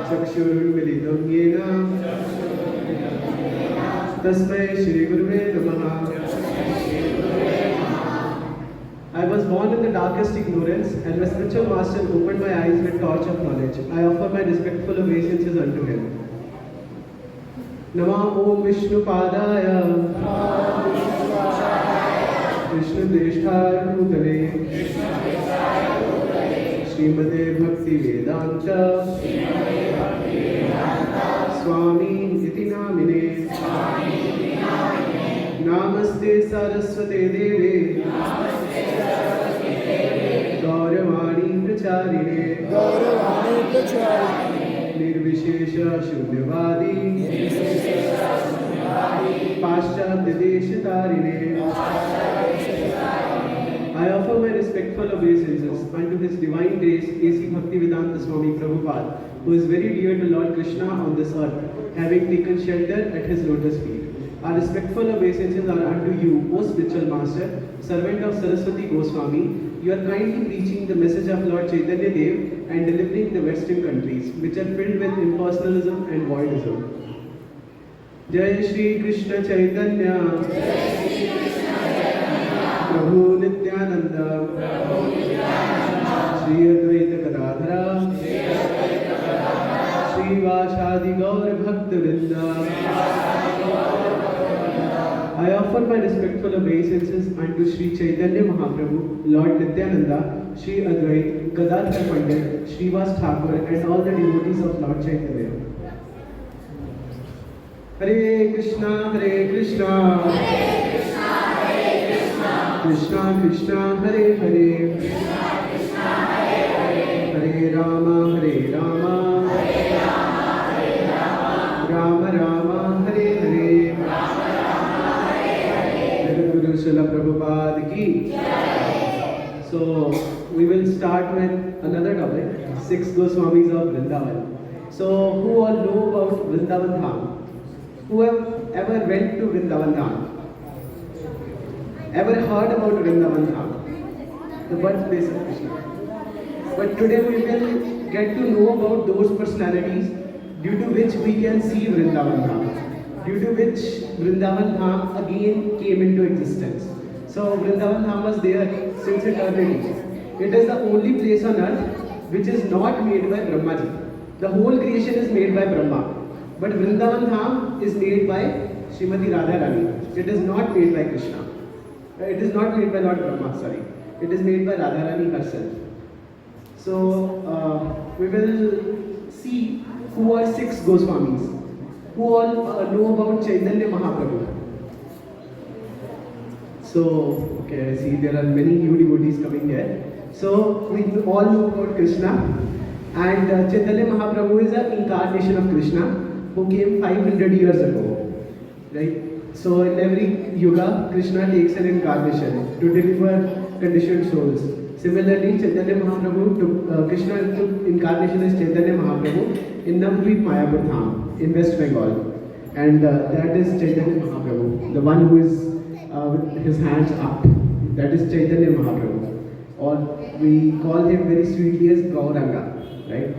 चक्षुरुन्मिलितं येन तस्मै श्रीगुरुवे नमः. I was born in the darkest ignorance, and my spiritual master opened my eyes with torch of knowledge. I offer my respectful obeisances unto him. Namah Om Vishnupadaya Krishnadeshthaya Bhutale Srimate Bhakti Vedanta Swami Iti Namine Namaste Saraswate Deve Gauravani Pracharine Nirvishesha Shunyavadi Paschatya Deshatarine. I offer my respectful obeisances unto His Divine Grace A.C. Bhaktivedanta Swami Prabhupada, who is very dear to Lord Krishna on this earth, having taken shelter at His lotus feet. Our respectful obeisances are unto you, O spiritual master, servant of Saraswati Goswami. You are kindly preaching the message of Lord Chaitanya Dev and delivering the Western countries, which are filled with impersonalism and voidism. Jai Shri Krishna Chaitanya Prabhu Nityananda Shri Advaita Gadadhara Shri Vashadi Gaur Bhakta Vrinda. I offer my respectful obeisances unto Shri Chaitanya Mahaprabhu, Lord Nityananda, Shri Advait, Gadadhar Pandit, Srivas Thakur, and all the devotees of Lord Chaitanya. Hare Krishna, Krishna Krishna, Hare Hare, Hare Rama, Rama Rama, Hare Hare. Guru Srila Prabhupada ki. So we will start with another topic, 6 Goswamis of Vrindavan. So who all know about Vrindavan Dham? Who have ever went to Vrindavan Dham? Ever heard about Vrindavan Dham? The birthplace of Krishna. But today we will get to know about those personalities due to which we can see Vrindavan Dham, due to which Vrindavan Dham again came into existence. So Vrindavan Dham was there since eternity. It is the only place on earth which is not made by Brahmaji. The whole creation is made by Brahma. But Vrindavan Dham is made by Srimati Radharani. It is not made by Krishna. It is not made by Lord Brahma, sorry. It is made by Radharani herself. So we will see who are 6 Goswamis. Who all know about Chaitanya Mahaprabhu? So, okay, I see there are many new devotees coming here. So, we all know about Krishna. And Chaitanya Mahaprabhu is an incarnation of Krishna who came 500 years ago. Right? So, in every yuga, Krishna takes an incarnation to deliver conditioned souls. Similarly, Chaitanya Mahaprabhu Krishna took incarnation as Chaitanya Mahaprabhu in Navadvip Mayapur Dham in West Bengal. And that is Chaitanya Mahaprabhu, the one who is with his hands up. That is Chaitanya Mahaprabhu. Or we call him very sweetly as Gauranga. Right?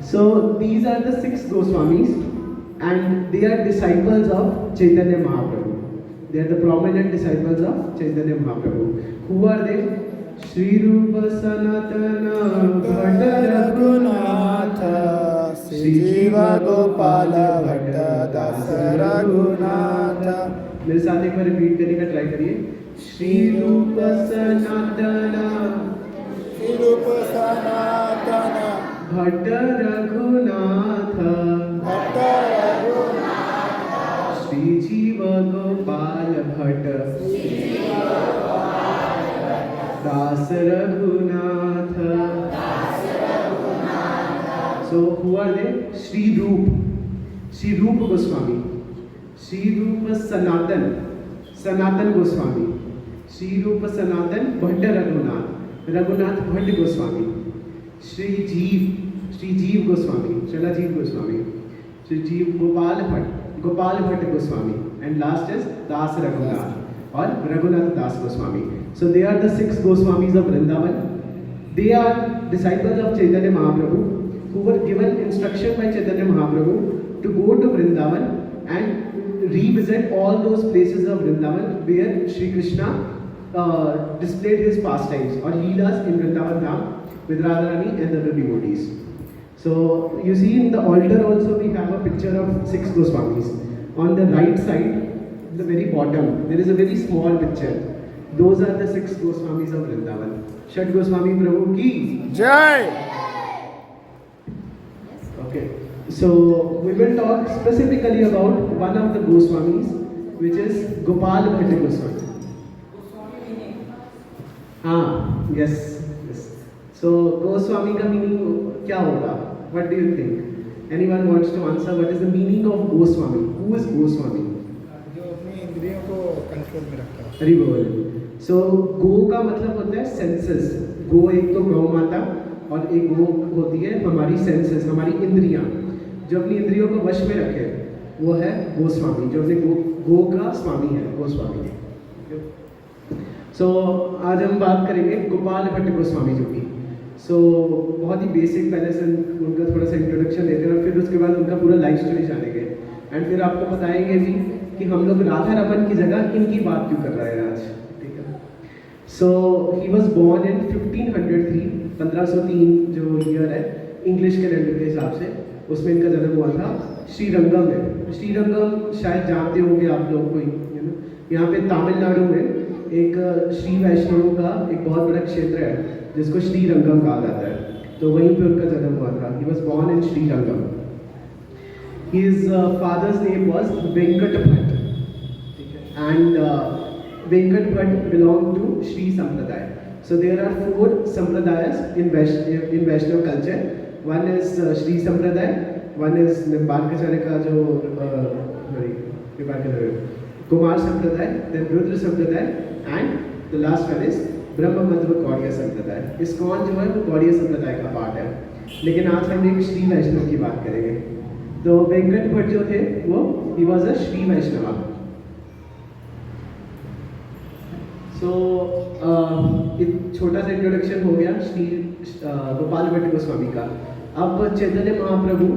So these are the 6 Goswamis and they are disciples of Chaitanya Mahaprabhu. They are the prominent disciples of Chaitanya Mahaprabhu. Who are they? Shri Rupa Sanatana Bhatta Raghunatha Shri Jiva Gopala Bhatta Dasa Raghunatha. मेरे साथ एक बार repeat करने का try करिए. श्री रूप सनातन भट्ट रघुनाथ श्री जीव गोपाल भट्ट दास Raghunath. So who are they? Shri Rupa Goswami, Shri Rupa Sanatan Goswami, Shri Rupa Sanatan Bhatt Raghunath Bhatt Goswami, Shri Jeev Goswami, Srila Jeev Goswami, Shri Jeev Gopal Bhatt Goswami, and last is Das Raghunath or Raghunath Das Goswami. So they are the 6 Goswamis of Vrindavan. They are disciples of Chaitanya Mahaprabhu who were given instruction by Chaitanya Mahaprabhu to go to Vrindavan and revisit all those places of Vrindavan where Shri Krishna displayed his pastimes or Leelas in Vrindavan Dham with Radharani and the other devotees. So you see in the altar also we have a picture of 6 Goswamis. On the right side, the very bottom, there is a very small picture. Those are the 6 Goswamis of Vrindavan. Shat Goswami Prabhu ki Jai! Okay, so we will talk specifically about one of the Goswamis, which is Gopal Bhatt Goswami. Yes. So Goswami का meaning क्या होगा? What do you think? Anyone wants to answer? What is the meaning of Goswami? Who is Goswami? जो अपनी इंद्रियों को control में रखता है। हरि बोल। So गो का मतलब होता है सेंसेस। गो एक तो गौ माता और एक गो होती है हमारी सेंसेस, हमारी इंद्रियां। जो अपनी इंद्रियों को वश में रखे वो है गोस्वामी, जो अपने गो का स्वामी है, गोस्वामी। So आज हम बात करेंगे गोपाल भट्ट गोस्वामी जी की। So बहुत ही बेसिक पहले से उनका थोड़ा सा इंट्रोडक्शन देते हैं और फिर उसके बाद उनका पूरा लाइफ स्टोरी जानेंगे एंड फिर आपको बताएंगे भी कि हम लोग राधा रमन की जगह इनकी बात क्यों कर रहे हैं आज, ठीक है। So he was born in 1503, 1503 जो ईयर है इंग्लिश कैलेंडर के हिसाब से, उसमें इनका जन्म हुआ था श्रीरंगम में। श्रीरंगम शायद जानते होंगे आप लोग कोई, यहाँ पे तमिलनाडु में एक श्री वैष्णवों का एक बहुत बड़ा क्षेत्र है जिसको श्रीरंगम कहा जाता है, तो वहीं पे उनका जन्म हुआ था। He was born in Srirangam. His father's name was Venkat Bhatt, and Venkat Bhatt belonged to Shri Sampradaya. So there are 4 Sampradayas in Vaishnava culture. One is Shri Sampradaya, one is Nimbarkacharya का जो Kumar Sampradaya, then Rudra Sampradaya, and the last one is ब्रह्म मध्व गौड़िया संप्रदाय। ISKCON जो है वो गौड़िया संप्रदाय का part है, लेकिन आज हम एक श्री वैष्णव की बात करेंगे। तो वेंकट भट्ट जो थे वो ही वॉज अ श्री वैष्णव। सो एक छोटा सा इंट्रोडक्शन हो गया श्री गोपाल भट्ट गोस्वामी का। अब Chaitanya Mahaprabhu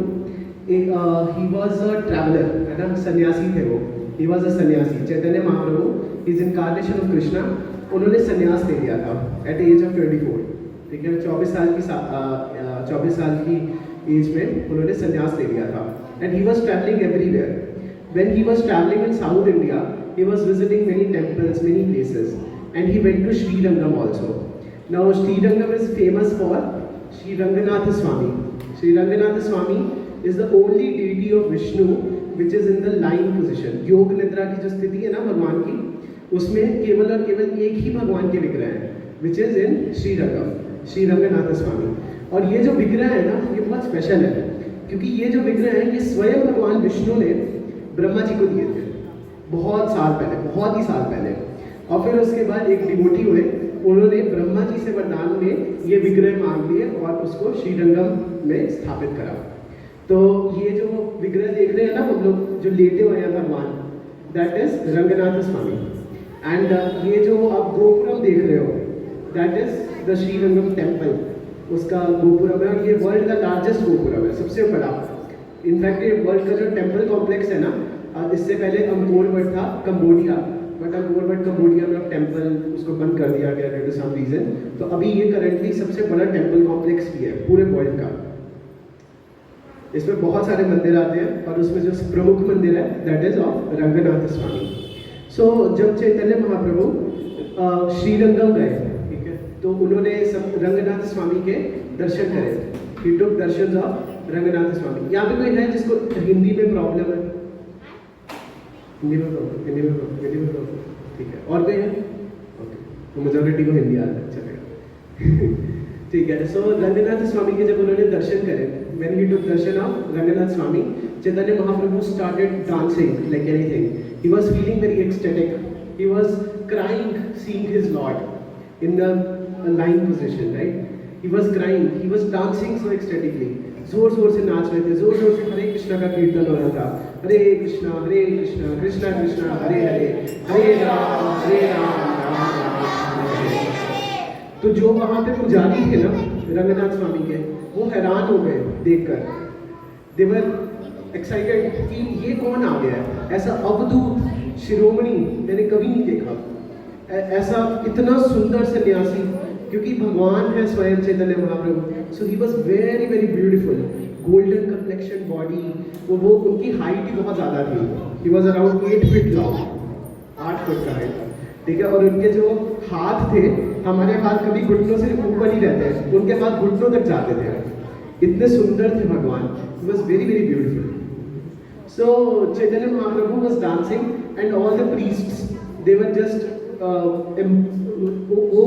he was a traveller, है ना, सन्यासी थे वो। ही वॉज अ सन्यासी। Chaitanya Mahaprabhu is incarnation of Krishna. उन्होंने संन्यास ले लिया था एट एज ऑफ 24, ठीक है, 24 साल की एज में उन्होंने संन्यास ले लिया था। And he was travelling everywhere. When he was travelling in south India he was visiting many temples, many places, and he went to Srirangam also. Now Srirangam is famous for Shri Ranganath Swami. Shri Ranganath Swami is the only deity of Vishnu which is in the lying position. योग निद्रा की जो स्थिति है ना भगवान की, उसमें केवल और केवल एक ही भगवान के विग्रह है, which is in Srirangam, Shri Ranganath Swami. और ये जो विग्रह है ना ये बहुत स्पेशल है, क्योंकि ये जो विग्रह है ये स्वयं भगवान विष्णु ने ब्रह्मा जी को दिए थे बहुत साल पहले, बहुत ही साल पहले। और फिर उसके बाद एक डिवोटी हुए, उन्होंने ब्रह्मा जी से वरदान में ये विग्रह मांग लिए और उसको श्रीरंगम में स्थापित करा। तो ये जो विग्रह देख रहे हैं ना हम लोग जो लेटे हुए हैं भगवान, that is Ranganath Swami. And ये जो आप गोपुरम देख रहे हो that is the Srirangam temple, उसका गोपुरम है। और ये वर्ल्ड का लार्जेस्ट गोपुरम है, सबसे बड़ा। इनफैक्ट ये वर्ल्ड का जो टेम्पल कॉम्प्लेक्स है ना, इससे पहले अंकोर वट था Cambodia, but Angkor what Cambodia में अब टेम्पल उसको बंद कर दिया गया ड्यू टू सम रीजन। तो अभी ये करंटली सबसे बड़ा टेम्पल कॉम्प्लेक्स भी है पूरे वर्ल्ड का। इसमें बहुत सारे मंदिर आते हैं और उसमें जो प्रमुख मंदिर है दैट इज ऑफ रंगनाथ स्वामी। सो जब चैतन्य महाप्रभु श्रीरंगम गए, ठीक है, तो उन्होंने सब रंगनाथ स्वामी के दर्शन करे। ही टुक दर्शन ऑफ रंगनाथ स्वामी। यहाँ पे कोई है जिसको हिंदी में प्रॉब्लम है? हिंदी में प्रॉब्लम, ठीक है। और कोई है? ओके, तो मेजॉरिटी को हिंदी आता है, चलेगा। ठीक है। सो रंगनाथ स्वामी के जब उन्होंने दर्शन करे, when he took darshan of Ranganath Swami, Chaitanya Mahaprabhu started dancing like anything. He was feeling very ecstatic. He was crying seeing his Lord in the lying position, right? He was crying. He was dancing so ecstatically. जोर जोर से नाच रहे थे, जोर जोर से हरे कृष्णा का कीर्तन हो रहा था। हरे कृष्णा कृष्णा कृष्णा हरे हरे, हरे राम राम राम। तो जो वहाँ पे पुजारी थे ना रंगनाथ स्वामी के, वो हैरान हो गए देखकर, दे वर एक्साइटेड कि ये कौन आ गया है, ऐसा अवधूत शिरोमणि मैंने कभी नहीं देखा, ऐसा इतना सुंदर सन्यासी, क्योंकि भगवान है स्वयं Chaitanya Mahaprabhu. So he was very very beautiful, golden complexion body, वो उनकी हाइट ही बहुत ज़्यादा थी, he was around 8 feet long, 8 foot का हाइट, ठीक है। और उनके जो हाथ थे, हमारे हाथ कभी घुटनों से ऊपर ही रहते हैं, उनके हाथ घुटनों तक जाते थे, इतने सुंदर थे भगवान, ही was very very beautiful. So Chaitanya Mahaprabhu was dancing and all the priests, they were just वो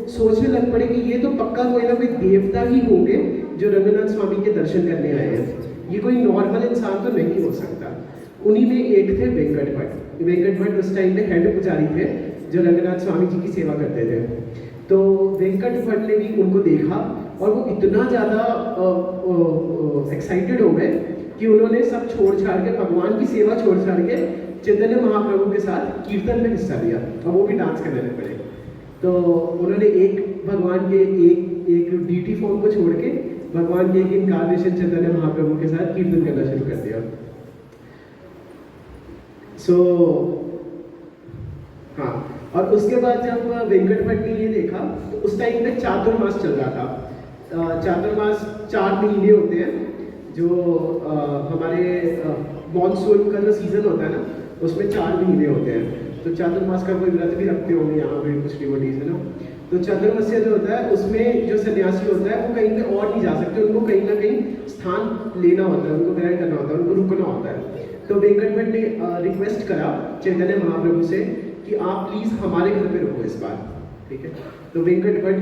सोचने लग पड़े कि ये तो पक्का कोई ना कोई देवता ही होंगे जो रंगनाथ स्वामी के दर्शन करने आए हैं, ये कोई नॉर्मल इंसान तो नहीं हो सकता। उन्हीं में एक थे वेंकट भट्ट। वेंकट भट्ट उस टाइम पे हेड पुजारी थे जो रंगनाथ स्वामी जी की सेवा करते थे। तो वेंकट भट्ट ने भी उनको देखा और वो इतना ज़्यादा एक्साइटेड हो गए कि उन्होंने सब छोड़ छाड़ के, भगवान की सेवा छोड़ छाड़ के चैतन्य महाप्रभु के साथ कीर्तन में हिस्सा लिया और वो भी डांस करने लग पड़े। तो उन्होंने एक भगवान के एक डीटी फॉर्म को छोड़ के भगवान के एक इनकार्नेशन चैतन्य महाप्रभु के साथ कीर्तन करना शुरू कर दिया। सो हाँ, और उसके बाद जब वेंकट भट्ट ने ये देखा तो उस टाइम पे चातुर्मास चल रहा था। चातुर्मास 4 महीने होते हैं, जो हमारे मॉनसून का जो सीजन होता है ना, उसमें 4 महीने होते हैं। तो चातुर्मास का कोई व्रत भी रखते होंगे यहाँ पे कुछ डिवोटीज है ना। तो चातुर्मास्य जो होता है उसमें जो सन्यासी होता है वो कहीं पे और नहीं जा सकते, उनको कहीं ना कहीं स्थान लेना होता है, उनको ग्रहण करना होता है, उनको रुकना होता है। तो वेंकट भट्ट ने रिक्वेस्ट करा चैतन्य महाप्रभु से कि आप प्लीज़ हमारे घर पे रुको इस बार, ठीक है। तो वेंकट भट्ट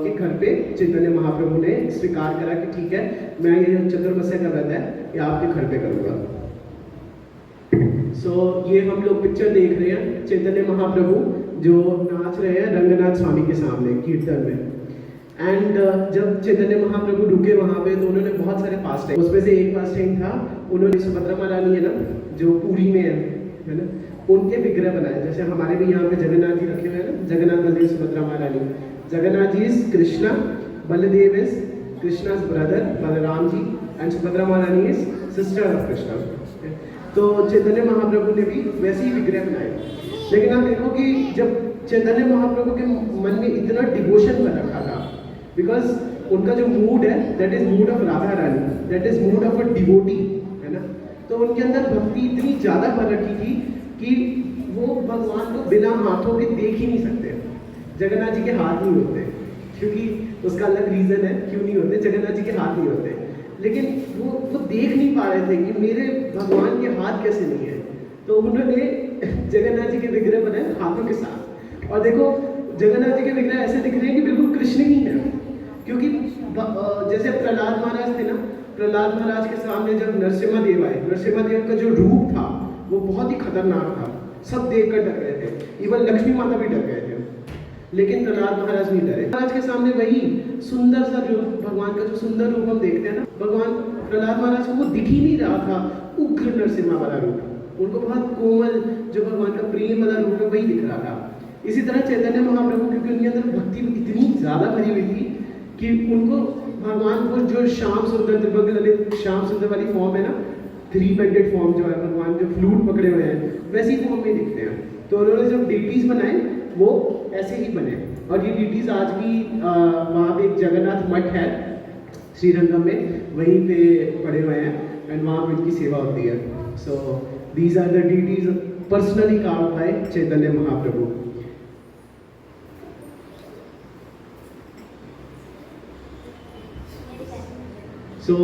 के घर पे चैतन्य महाप्रभु ने स्वीकार करा कि ठीक है, मैं ये चतुर्मास्य का व्रत है ये आपके घर पे करूँगा। सो ये हम लोग पिक्चर देख रहे हैं चैतन्य महाप्रभु जो नाच रहे हैं रंगनाथ स्वामी के सामने कीर्तन में। एंड जब चैतन्य महाप्रभु रुके वहाँ पे तो उन्होंने बहुत सारे फास्ट टाइम, उसमें से एक फास्ट टाइम था, उन्होंने सुभद्रा महारानी है ना जो पुरी में है ना, उनके विग्रह बनाए। जैसे हमारे भी यहाँ पे जगन्नाथ जी रखे हुए हैं ना, Jagannath Baladev Subhadra Maharani. Jagannath ji is Krishna, Baladev is Krishna's brother Balaram ji, and Subhadra Maharani is sister of Krishna. तो चैतन्य महाप्रभु ने भी वैसे ही विग्रह बनाए। लेकिन आप देखो कि जब चैतन्य महाप्रभु के मन में इतना डिवोशन कर रखा था, बिकॉज उनका जो मूड है that is mood off Radha Rani, that is mood of a devotee, है ना। तो उनके अंदर भक्ति इतनी ज़्यादा भर रखी थी कि वो भगवान को बिना हाथों के देख ही नहीं सकते। जगन्नाथ जी के हाथ नहीं होते, क्योंकि उसका अलग रीज़न है क्यों नहीं होते, जगन्नाथ जी के हाथ नहीं होते। लेकिन वो देख नहीं पा रहे थे कि मेरे भगवान के हाथ कैसे नहीं है। तो उन्होंने जगन्नाथ जी के विग्रह बनाए हाथों के साथ। और देखो जगन्नाथ जी के विग्रह ऐसे दिख रहे हैं कि बिल्कुल कृष्ण ही है, क्योंकि जैसे प्रहलाद महाराज थे ना, प्रहलाद महाराज के सामने जब नरसिम्हा देव आए, नरसिम्हा देव का जो रूप था वो बहुत ही खतरनाक था, सब देखकर डर गए थे, इवन लक्ष्मी माता भी डर गए थे। लेकिन प्रहलाद महाराज नहीं डरे। महाराज के सामने वही सुंदर सा रूप, भगवान का जो सुंदर रूप हम देखते हैं ना, भगवान प्रहलाद महाराज को वो दिख ही नहीं रहा था उग्र नरसिम्हा वाला रूप, उनको बहुत कोमल जो भगवान का प्रेम वाला रूप है वही दिख रहा था। इसी तरह चैतन्य महाप्रभु, क्योंकि उनके अंदर भक्ति इतनी ज़्यादा भरी हुई थी कि उनको भगवान को जो श्याम सुंदर त्रिभंग ललित श्याम सुंदर वाली फॉर्म है ना, 3-banded फॉर्म जो है, भगवान जो फ्लूट पकड़े हुए हैं वैसी फॉर्म में दिखते हैं। तो उन्होंने जब डीटीज बनाए वो ऐसे ही बने, और ये डीटीज आज भी वहाँ पे एक जगन्नाथ मठ है श्रीरंगम में, वहीं पे पड़े हुए हैं एंड वहाँ पे इनकी सेवा होती है। So these are the deities personally carved by Chaitanya Mahaprabhu. So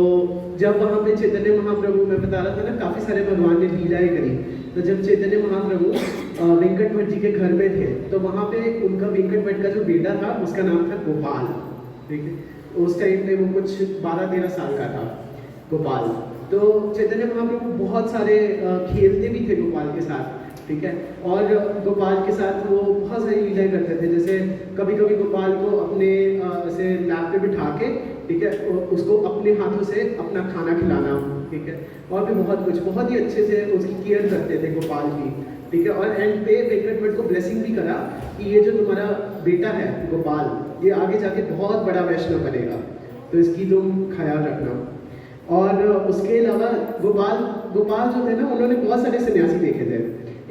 जब वहाँ पे चैतन्य महाप्रभु, मैं बता रहा था ना काफ़ी सारे भगवान ने लीलाएं करी, तो जब चैतन्य महाप्रभु वेंकट भट्ट जी के घर में थे तो वहाँ पे उनका वेंकट भट्ट का जो बेटा था उसका नाम था गोपाल, ठीक है। उस टाइम पे वो कुछ 12-13 साल का था गोपाल। तो चैतन्य महाप्रभु बहुत सारे खेलते भी थे गोपाल के साथ, ठीक है। और गोपाल के साथ वो बहुत सारी लीलाएं करते थे, जैसे कभी कभी गोपाल को अपने ऐसे लैप पे बिठा के, ठीक है, उसको अपने हाथों से अपना खाना खिलाना, ठीक है, और भी बहुत कुछ, बहुत ही अच्छे से उसकी केयर करते थे गोपाल की, ठीक है। और एंड पे वेंकट भट्ट को ब्लेसिंग भी करा कि ये जो तुम्हारा बेटा है गोपाल, ये आगे जाके बहुत बड़ा वैष्णव बनेगा। तो इसकी तुम ख्याल रखना। और उसके अलावा गोपाल गोपाल जो थे ना, उन्होंने बहुत सारे सन्यासी देखे थे।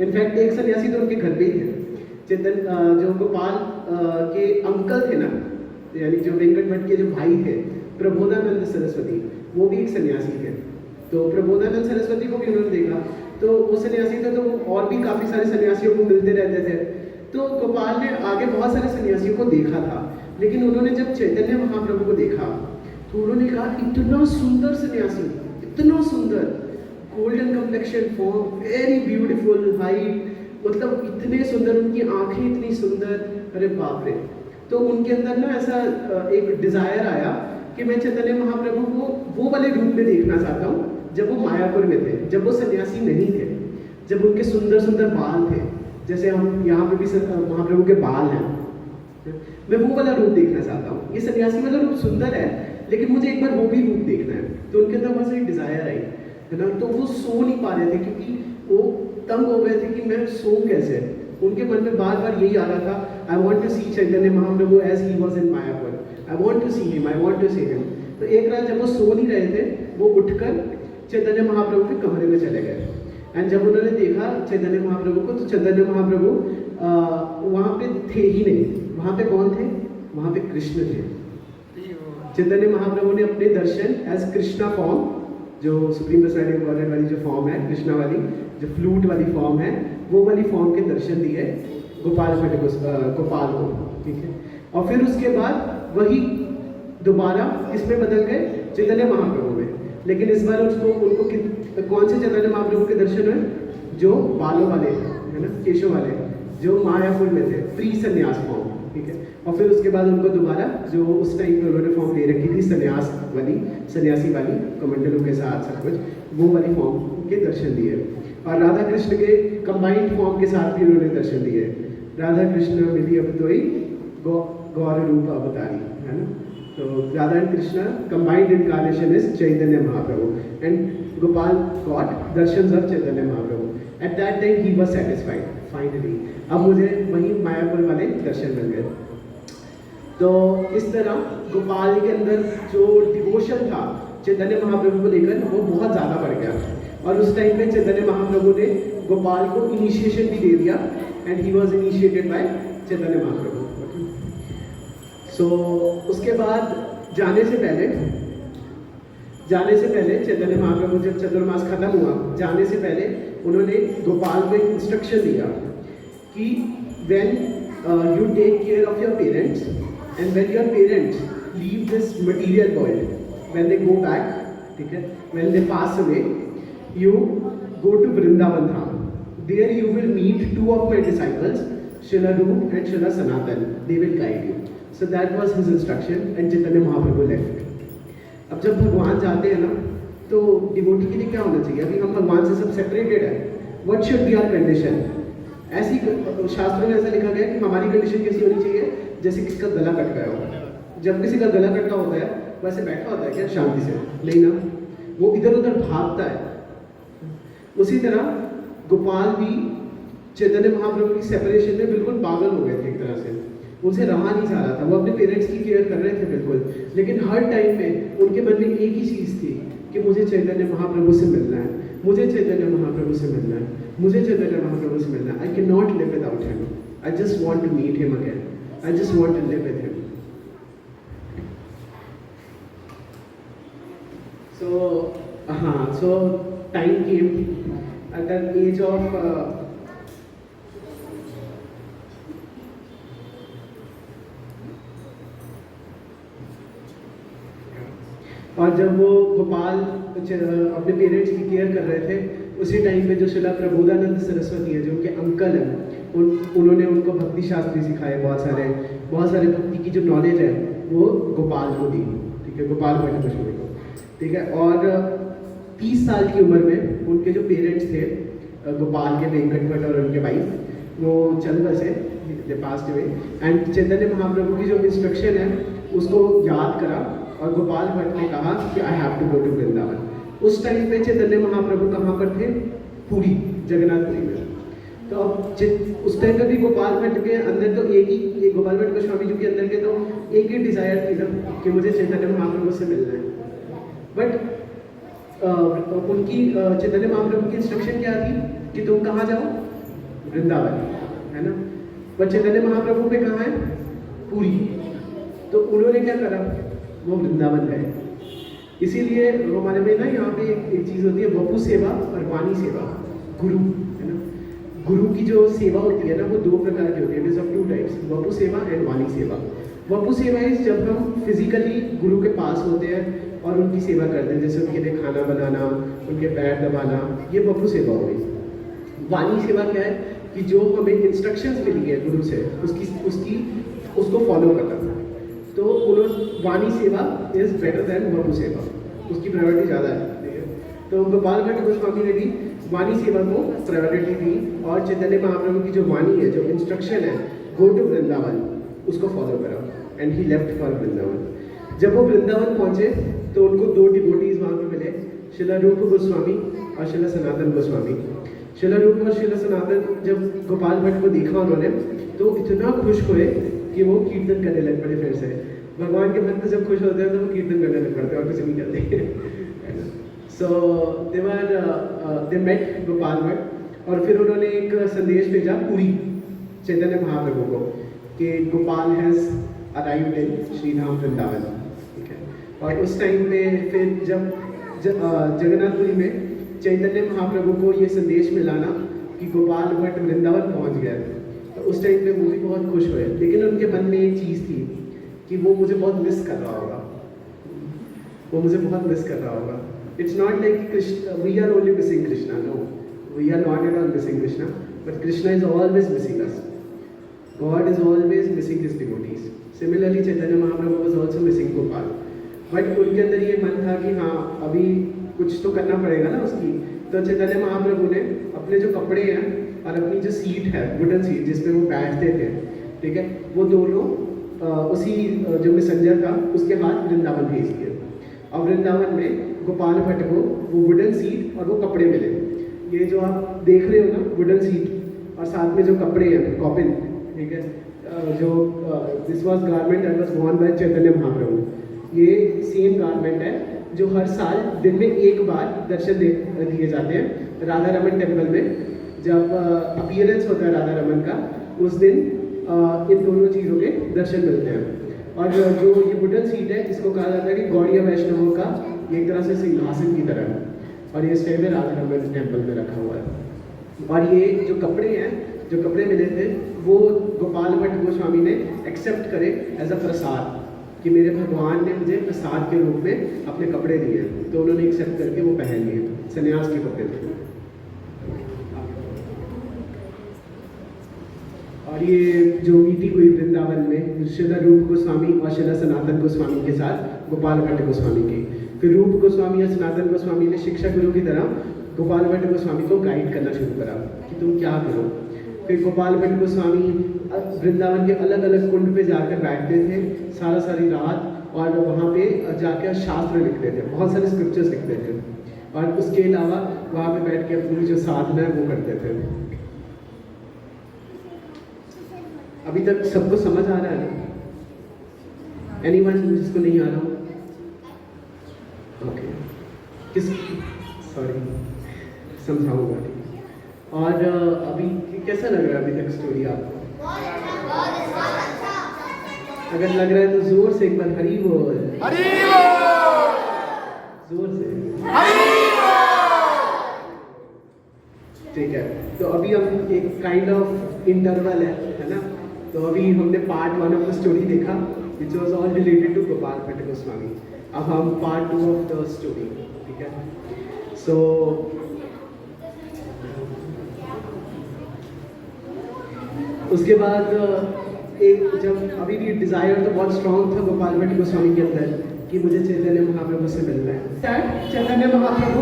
इनफैक्ट एक सन्यासी तो उनके घर पे ही थे। जो गोपाल के अंकल थे ना, यानी जो वेंकट भट्ट के जो भाई थे, प्रबोधानंद सरस्वती, वो भी एक सन्यासी थे। तो प्रबोधानंद सरस्वती को भी उन्होंने देखा। तो वो सन्यासी थे, तो और भी काफ़ी सारे सन्यासियों को मिलते रहते थे। तो गोपाल ने आगे बहुत सारे सन्यासियों को देखा था, लेकिन उन्होंने जब चैतन्य महाप्रभु को देखा तो उन्होंने कहा, इतना सुंदर सन्यासी, इतना सुंदर, golden complexion form, very beautiful height, मतलब इतने सुंदर, उनकी आंखें इतनी सुंदर, अरे बाप रे। तो उनके अंदर ना ऐसा एक डिज़ायर आया कि मैं चैतन्य महाप्रभु को वो वाले रूप में देखना चाहता हूँ जब वो मायापुर में थे, जब वो सन्यासी नहीं थे, जब उनके सुंदर सुंदर बाल थे, जैसे हम यहाँ पे भी महाप्रभु के बाल हैं। मैं वो वाला रूप देखना चाहता हूँ। ये सन्यासी वाला रूप सुंदर है, लेकिन मुझे एक बार वो भी रूप देखना है। तो उनके अंदर बस एक डिज़ायर आई, है ना। तो वो सो नहीं पा रहे थे, क्योंकि वो तंग हो गए थे कि मैं सोऊं कैसे। उनके मन में बार बार यही आ रहा था, I want to see Chaitanya Mahaprabhu as he was in Mayapur, I want to see him, I want to see him. तो एक रात जब वो सो नहीं रहे थे, वो उठकर चैतन्य महाप्रभु के कमरे में चले गए। एंड जब उन्होंने देखा चैतन्य महाप्रभु को, तो चैतन्य महाप्रभु वहाँ पे थे ही नहीं। वहाँ पे कौन थे? वहाँ पे कृष्ण थे। चैतन्य महाप्रभु ने अपने दर्शन एज कृष्णा फॉर्म, जो सुप्रीम प्रेसिडेंट गॉडेड वाली जो फॉर्म है, कृष्णा वाली, जो फ्लूट वाली फॉर्म है, वो वाली फॉर्म के दर्शन दिए गोपाल भट्ट गोपाल को, ठीक है। और फिर उसके बाद वही दोबारा इसमें बदल गए चैतन्य महाप्रभु में, लेकिन इस बार उनको कौन से चैतन्य महाप्रभु के दर्शन हुए? जो बालों वाले, है ना, केशों वाले, जो मायापुर में थे, प्री संन्यास फॉर्म, ठीक है। और फिर उसके बाद उनको दोबारा जो उस टाइम पे उन्होंने फॉर्म ले रखी थी, संन्यास वाली, सन्यासी वाली, कमंडलों के साथ सब कुछ, वो वाली फॉर्म के दर्शन दिए। और राधा कृष्ण के कंबाइंड फॉर्म के साथ भी उन्होंने दर्शन दिए। राधा कृष्ण मिली अब तो ही गौर रूप अवतारी, है ना। तो Radha and Krishna combined incarnation is Chaitanya Mahaprabhu, and Gopal got darshans of Chaitanya Mahaprabhu. At that time he was satisfied finally. अब मुझे वही मायापुर वाले दर्शन मिल गए। तो इस तरह गोपाल के अंदर जो डिवोशन था चैतन्य महाप्रभु को लेकर, वो बहुत ज़्यादा बढ़ गया। और उस टाइम पे चैतन्य महाप्रभु ने गोपाल को इनिशिएशन भी दे दिया, and he was initiated by Chaitanya Mahaprabhu. So उसके बाद जाने से पहले चैतन्य महाप्रभु जब चतुर्मास खत्म हुआ, जाने से पहले उन्होंने गोपाल को एक इंस्ट्रक्शन दिया कि when you take care of your parents, and when your parents leave this material world, when they go back, ठीक है, when they pass away, you go to Vrindavan Dham. There you will meet two of my disciples, Srila Rup and Srila Sanatan. They will guide you. So that was his instruction, and Chaitanya Mahaprabhu left. अब जब भगवान जाते हैं ना, तो devotee के लिए क्या होना चाहिए? अभी हम भगवान से सब सेपरेटेड है। What should be our condition? ऐसी शास्त्रों में ऐसा लिखा गया कि हमारी कंडीशन कैसी होनी चाहिए? जैसे किसका गला कट गया हो। जब किसी का गला कटका होता है, वैसे बैठा होता है क्या शांति से? नहीं ना, वो इधर उधर भागता है। उसी तरह गोपाल भी चैतन्य महाप्रभु की सेपरेशन में बिल्कुल पागल हो गए थे एक तरह से। उनसे रहा नहीं जा रहा था। वो अपने पेरेंट्स की केयर कर रहे थे बिल्कुल, लेकिन हर टाइम में उनके मन में एक ही चीज़ थी कि मुझे चैतन्य महाप्रभु से मिलना है, मुझे चैतन्य महाप्रभु से मिलना है, मुझे चैतन्य महाप्रभु से मिलना है। I can not live without him. I just want to meet him again. I just want to live with him. So time came at the age of और जब वो गोपाल अपने पेरेंट्स की केयर कर रहे थे, उसी टाइम पे जो श्रीला प्रबोधानंद सरस्वती है, जो उनके अंकल हैं, उन्होंने उनको भक्ति शास्त्री सिखाए। बहुत सारे भक्ति की जो नॉलेज है वो गोपाल को दी, ठीक है, गोपाल भट्ट कृष्ण को, ठीक है। और 30 साल की उम्र में उनके जो पेरेंट्स थे, गोपाल के वेंकट भट्ट और उनके वाइफ, वो चल बसे, दे passed away. And Chaitanya Mahaprabhu की जो इंस्ट्रक्शन है उसको याद करा, और गोपाल भट्ट ने कहा कि I have to go to Vrindavan. उस टाइम पे चैतन्य महाप्रभु कहाँ पर थे? पुरी, जगन्नाथपुरी में। तो अब उस टाइम पे भी गोपाल भट्ट के अंदर तो एक गोपाल भट्ट गोस्वामी जी के अंदर के तो एक ही डिज़ायर थी ना कि मुझे चैतन्य महाप्रभु से मिलना है। बट उनकी चैतन्य महाप्रभु की इंस्ट्रक्शन क्या थी कि तुम कहाँ जाओ, वृंदावन, है ना। पर चैतन्य महाप्रभु पे कहाँ है, पूरी। तो उन्होंने क्या करा, वो वृंदावन गए। इसीलिए हमारे में ना यहाँ पे एक चीज़ होती है, वपु सेवा और वाणी सेवा। गुरु, है ना, गुरु की जो सेवा होती है ना वो 2 प्रकार की होती है, it is of 2 types, Vapu सेवा एंड वाणी सेवा। वपु सेवा इज जब हम फिजिकली गुरु के पास होते हैं और उनकी सेवा करते हैं, जैसे उनके लिए खाना बनाना, उनके पैर दबाना, ये वपु सेवा हो गई। वाणी सेवा क्या है कि जो हमें इंस्ट्रक्शंस मिली है गुरु से उसको फॉलो करना। तो उन्होंने वाणी सेवा इज बेटर देन वपु सेवा, उसकी प्रायोरिटी ज़्यादा है, ठीक है। तो गोपाल भट्ट गोस्वामी ने भी वाणी सेवा को प्रायोरिटी दी और चैतन्य महाप्रभु की जो वाणी है, जो इंस्ट्रक्शन है, गो टू वृंदावन, उसको फॉलो करा and he left for Vrindavan. जब वो वृंदावन पहुंचे तो उनको 2 डिवोटीज वहाँ पे मिले, श्रील रूप गोस्वामी और श्रील सनातन गोस्वामी। श्रील रूप और श्रील सनातन जब गोपाल भट्ट को देखा उन्होंने तो इतना खुश हुए कि वो कीर्तन करने लग पड़े। फिर से भगवान के भक्त जब खुश होते हैं तो वो कीर्तन करने लग पड़ते हैं और कुछ नहीं करते। सो दे मेट गोपाल भट्ट और फिर उन्होंने एक संदेश भेजा पूरी चैतन्य महाप्रभु को कि Gopal has arrived in Shri Dham Vrindavan, ठीक है। और उस टाइम पे फिर जब जगन्नाथपुरी में चैतन्य महाप्रभु को ये संदेश मिला ना कि गोपाल भट्ट वृंदावन पहुंच गया, तो उस टाइम पे वो भी बहुत खुश हुए। लेकिन उनके मन में एक चीज़ थी कि वो मुझे बहुत मिस कर रहा होगा, वो मुझे बहुत मिस कर रहा होगा। It's not like Krishna, we are only missing Krishna, no, we are not at all missing Krishna, but Krishna is always missing us, God is always missing his devotees. Similarly Chaitanya Mahaprabhu was also missing Gopal, but उनके अंदर ये मन था कि हाँ अभी कुछ तो करना पड़ेगा ना उसकी। तो चैतन्य महाप्रभु ने अपने जो कपड़े हैं और अपनी जो सीट है, वुडन सीट जिसपे वो बैठते थे, ठीक है, वो दोनों उसी जो मैसेंजर था उसके हाथ वृंदावन भेज दिए। और वृंदावन में गोपाल भट्ट को वो वुडन सीट और वो कपड़े मिले। ये जो आप देख रहे हो ना वुडन सीट और साथ में जो कपड़े हैं कॉपिन, ठीक है, जो this was garment that was worn by Chaitanya Mahaprabhu. ये सेम गारमेंट है जो हर साल दिन में एक बार दर्शन दिए जाते हैं राधा रमन टेम्पल में। जब अपीयरेंस होता है राधा रमन का उस दिन इन दोनों चीज़ों के दर्शन मिलते हैं। और जो ये वुडन सीट है इसको कहा जाता है कि गौड़िया वैष्णवों का एक तरह से सिंहासन की तरह है, और ये स्टे में राधा रमन टेम्पल में रखा हुआ है। और ये जो कपड़े हैं, जो कपड़े मिले थे वो गोपाल भट्ट गोस्वामी ने एक्सेप्ट करे एज अ प्रसाद कि मेरे भगवान ने मुझे प्रसाद के रूप में अपने कपड़े दिए, तो उन्होंने एक्सेप्ट करके वो पहन लिए, सन्यास के कपड़े थे। और ये जो मीटिंग हुई वृंदावन में श्रील रूप गोस्वामी और श्रील सनातन गोस्वामी के साथ गोपाल भट्ट गोस्वामी की, फिर रूप गोस्वामी या सनातन गोस्वामी ने शिक्षा गुरु की तरह गोपाल भट्ट गोस्वामी को गाइड करना शुरू करा कि तुम क्या करो। फिर गोपाल भट्ट गोस्वामी वृंदावन के अलग अलग कुंड पे जाकर बैठते थे सारी रात, और वहाँ पे जाकर शास्त्र लिखते थे, बहुत सारे स्क्रिप्चर्स लिखते थे, और उसके अलावा वहाँ पे बैठ के अपनी जो साधना है वो करते थे। अभी तक सबको समझ आ रहा है ना? एनीवन जिसको नहीं आ रहा? ओके, किस सॉरी समझाऊंगा। और अभी कैसा लग रहा है अभी तक स्टोरी आपको? अगर लग रहा है तो जोर से एक बार हरी बोल, हरी बोल, जोर से हरी बोल। ठीक है, तो अभी हम एक काइंड ऑफ इंटरवल है ना। तो अभी हमने पार्ट 1 ऑफ द स्टोरी देखा which was all related to Gopal Bhatt Goswami. अब हम पार्ट 2 ऑफ द स्टोरी, ठीक है। सो उसके बाद एक जब अभी भी डिज़ायर तो बहुत स्ट्रॉन्ग था गोपाल भट्ट गोस्वामी के अंदर कि मुझे चैतन्य महाप्रभु से मिलना है। Chaitanya Mahaprabhu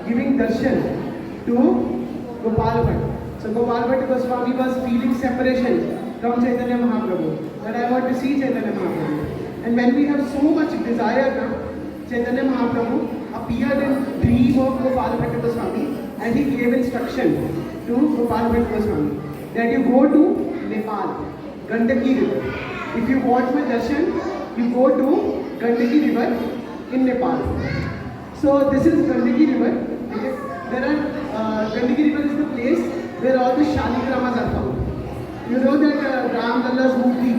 giving darshan to Gopal Bhatt. So Gopal Bhatt Goswami was feeling separation from Chaitanya Mahaprabhu, that I want to see Chaitanya Mahaprabhu. And when we have so much desire now, Chaitanya Mahaprabhu appeared in dream of Gopal Bhatt Goswami and he gave instruction to Gopal Bhatt Goswami that you go to Nepal, Gandaki river. If you want my darshan, you go to Gandaki river in Nepal. So this is Gandaki river. Okay? There are Gandaki river is the place where all the shaligramas are found. You know that Ram Lalla's movie,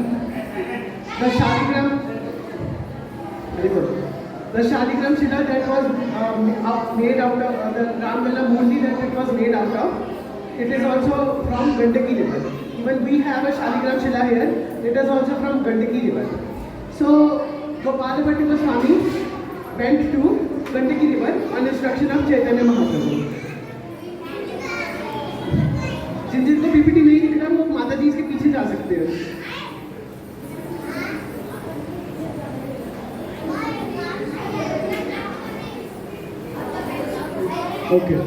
the Shaligram. Very good. The Shaligram Shila that was made out of the Ram Lalla Murti that it was made out of. It is also from Gandaki river. Even we have a Shaligram Shila here. It is also from Gandaki river. So Gopal Bhatt Goswami went to Gandaki river on instruction of Chaitanya Mahaprabhu. जिनको PPT नहीं दिख रहा वो माता जी के पीछे जा सकते हैं. Okay.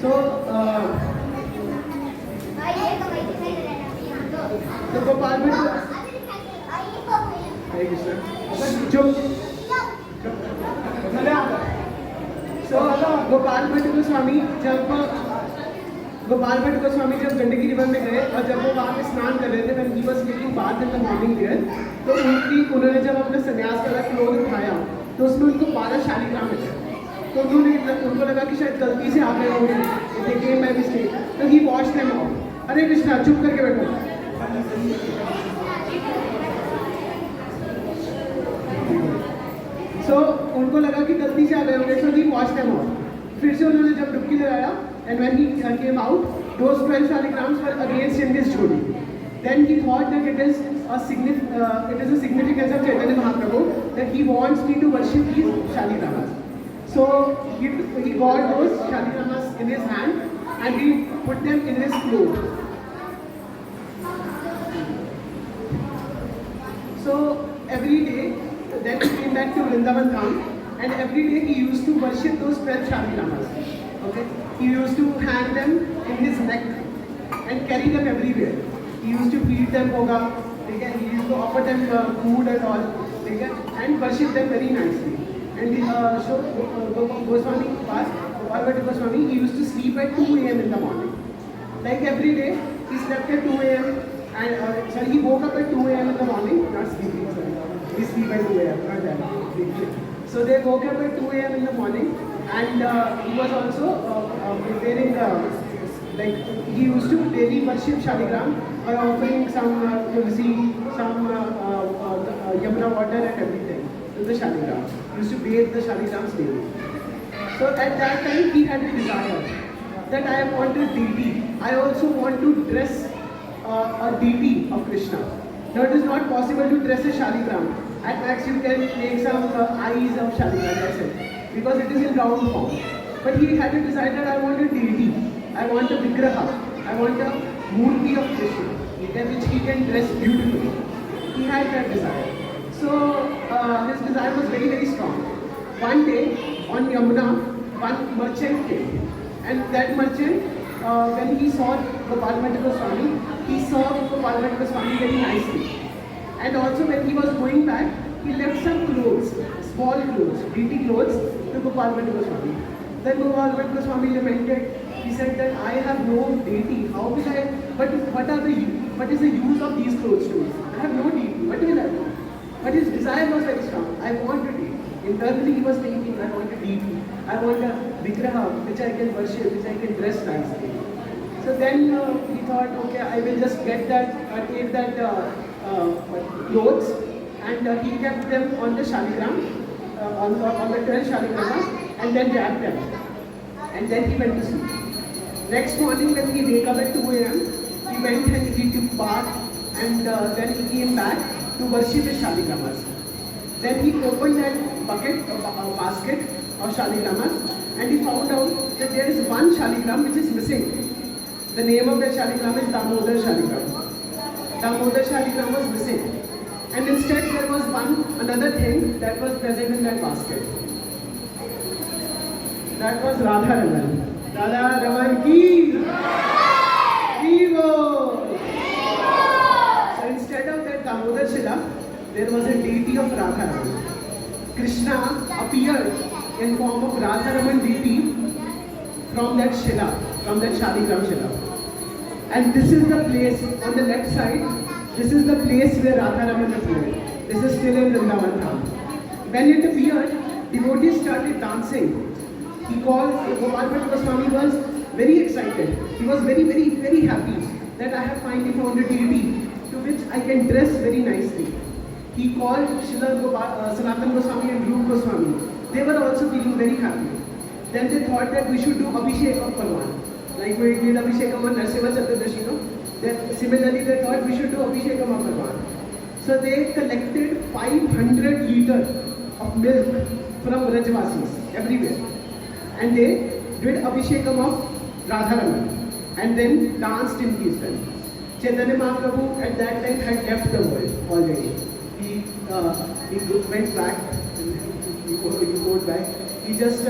So, the Gopal Bhatt. Hare Krishna. So, Gopal Bhatt Goswami जब गंडकी रिवर में गए और जब वो वहाँ पे स्नान कर रहे थे when he was taking bath in the morning there, तो उन्होंने जब अपना संन्यास वाला क्लोथ उठाया तो उसमें उनको 12 शालिग्राम मिले. तो उनको लगा कि शायद गलती से आ गए होंगे, they came by mistake, तो he washed them off. हरे कृष्णा, चुप करके बैठो. So उनको लगा कि गलती से आ गए होंगे, so he washed them off. फिर से उन्होंने जब डुबकी लगाया, and when he came out, those 12 shaligrams were against in his jodi. Then he thought that it is a significance of Chaitanya Mahaprabhu that he wants me to worship these shaligramas. So he got those shaligramas in his hand and he put them in his clothes. So every day, then he came back to Vrindavan Dham, and every day he used to worship those 12 shaligramas. Okay? He used to hang them in his neck and carry them everywhere. He used to feed them hoga, he used to offer them food and all, and worship them very nicely. And Goswami, Gopal Bhatt Goswami, he used to sleep at 2 a.m. in the morning. Like every day, he slept at 2 a.m. and he woke up at 2 a.m. in the morning, not sleeping, sorry. He sleep at 2 a.m., not that. So they woke up at 2 a.m. in the morning, and he was also preparing, like he used to daily worship Shaligram by offering some tulsi, some Yamuna water and everything to the Shaligram. He used to bathe the Shaligrams daily. So at that time he had a desire that I want a deity. I also want to dress a deity of Krishna. Now it is not possible to dress a Shaligram. At max you can make some eyes of Shaligram, that's it, because it is in round form. But he had a desire that I want a deity. I want a Vigraha. I want a Murti of Krishna, which he can dress beautifully. He had that desire. So his desire was very, very strong. One day on Yamuna, one merchant came, and that merchant, when he saw Gopal Bhatt Goswami, he saw Gopal Bhatt Goswami very nicely. And also when he was going back, he left some clothes, small clothes, deity clothes to Gopal Bhatt Goswami. Then Gopal Bhatt Goswami lamented. He said that I have no deity. How will I? What is the use of these clothes to me? I have no deity. What will I do? But his desire was very strong. I want a deity. Internally he was thinking, I want a deity. I want a Vigraha which I can worship, which I can dress nicely. So then he thought, okay, I will just get that, take that clothes, and he kept them on the Shaligram, on the 12 Shaligramas, and then wrapped them. And then he went to sleep. Next morning when he wake up at 2 a.m., he went and he took bath, and then he came back to worship his Shaligramas. Then he opened that basket of Shaligramas, and he found out that there is one Shaligram which is missing. The name of that Shaligram is Damodar Shaligram. Damodar Shaligram was missing. And instead there was another thing that was present in that basket. That was Radha Raman. Radha Raman ki Vivo! So instead of that Damodar Shila, there was a deity of Radha Raman. Krishna appeared in form of Radha Raman deity from that Shila. from that Shalikram Shila. And this is the place on the left side. This is the place where Radharaman appeared. This is still in Vrindavan Dham. When it appeared, devotees started dancing. He called, Gopal Bhatta Goswami was very excited. He was very, very, very happy that I have finally found a deity to which I can dress very nicely. He called Srila Sanatana Goswami and Rupa Goswami. They were also feeling very happy. Then they thought that we should do Abhishek of Bhagwan. Like we did Abhishekam on Narasimha Chaturdashi, no? Then similarly they thought we should do Abhishekam of Bhagwan. So they collected 500 liters of milk from Brajvasis everywhere. And they did Abhishekam of Radharaman and then danced in Kirtan. Chaitanya Mahaprabhu at that time had left the world already. He went back, he went back. He just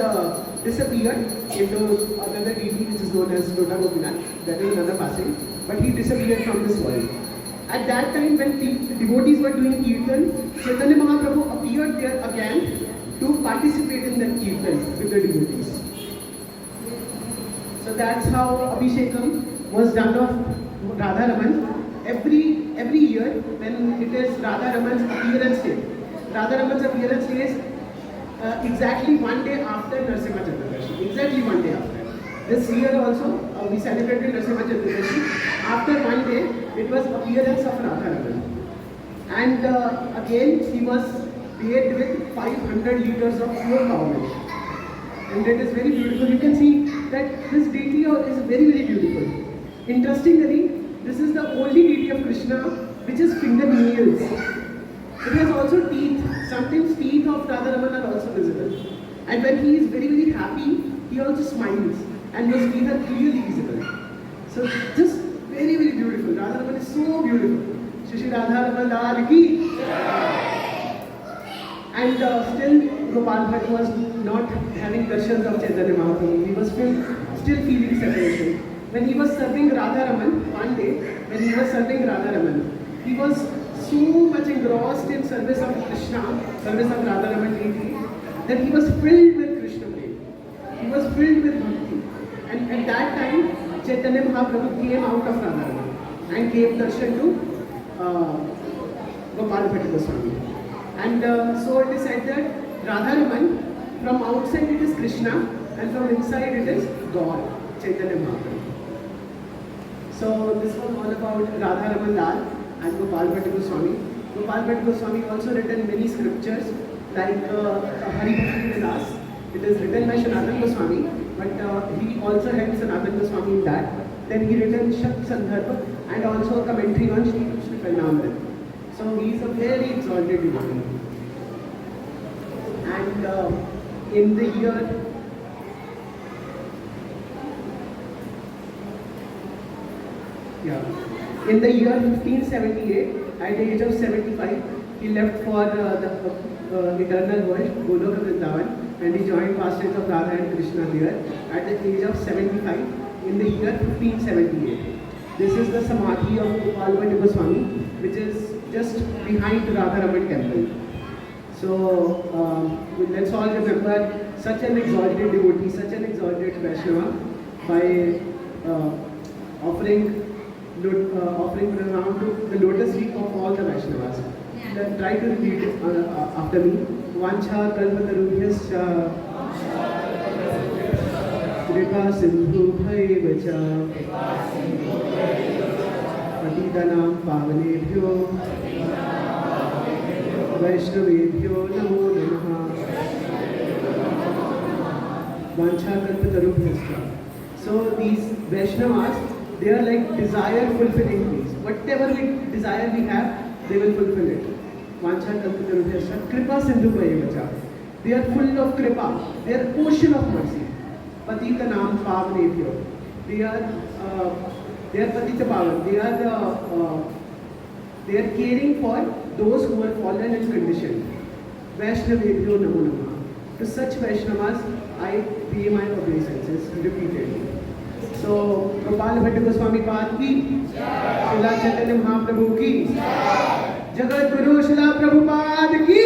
disappeared into another deity which is known as Lota Gopinath. That is another passing. But he disappeared from this world. At that time when devotees were doing Kirtan, Chaitanya Mahaprabhu appeared there again to participate in that Kirtan with the devotees. So that's how Abhishekam was done of Radharaman. Every year when it is Radharaman's appearance day. Radharaman's appearance day is exactly one day after Narasimha Chaturdashi. Exactly one day after. This year also we celebrated Narasimha Chaturdashi. After one day it was appearance of Radharaman. And again he was bathed with 500 liters of pure cow milk. And it is very beautiful. You can see that this deity is very, very beautiful. Interestingly, this is the only deity of Krishna which is fingernails. It has also teeth. Sometimes teeth of Radharaman are also visible. And when he is very, very happy, he also smiles and his teeth are clearly visible. So just very, very beautiful. Radharaman is so beautiful. Shri Radharaman Lal ki. And still Gopal Bhatta was not having darshans of Chaitanya Mahaprabhu. He was still feeling separation. When he was serving Radharaman, one day, when he was serving Radharaman, he was so much engrossed in service of Krishna, service of Radharaman deity, that he was filled with Krishna prema. He was filled with bhakti. And at that time, Chaitanya Mahaprabhu came out of Radharaman and gave darshan to Gopal Bhatta Goswami. And so it is said that Radharaman, from outside it is Krishna and from inside it is God, Chaitanya Mahaprabhu. So this was all about Radharaman Lal and Gopal Bhatta Goswami. Gopal Bhatta Goswami also written many scriptures like Hari Bhakti Vilas. It is written by Sanatana Goswami, but he also helped Sanatana Goswami in that. Then he written Shakt Sandarbha and also a commentary on Shri Krishna Karnamrita. So he is a very exalted devotee. And in the year in the year 1578, at the age of 75, he left for the eternal world, Goloka Vrindavan, and he joined pastimes of Radha and Krishna there at the age of 75 in the year 1578. This is the Samadhi of Gopal Bhatta Goswami, which is just behind Radharaman temple. So let's all remember such an exalted devotee, such an exalted Vaishnava by offering pranam to the lotus feet of all the Vaishnavas. Try to repeat it after me. Vancha kalpatarubhyascha kripa sindhu bhaivacha patitanam pavanebhyo Vaishnavebhyo namo namaha. Vancha kalpatarubhyascha. So these Vaishnavas, they are like desire fulfilling things. Whatever desire we have, they will fulfill it. Vancha kalpatarubhyascha kripa sindhu bhaivacha. They are full of kripa. They are ocean of mercy. Patitanam pavanebhyo. They are patita pavan. They are caring for those who are fallen and conditioned. Vaishnavebhyo namo namaha. To such Vaishnavas, I pay my obeisances repeatedly. So, Gopal Bhatta Goswami Paad ki, Srila Chaitanya Mahaprabhu ki, Jagat Guru Srila Prabhupada ki.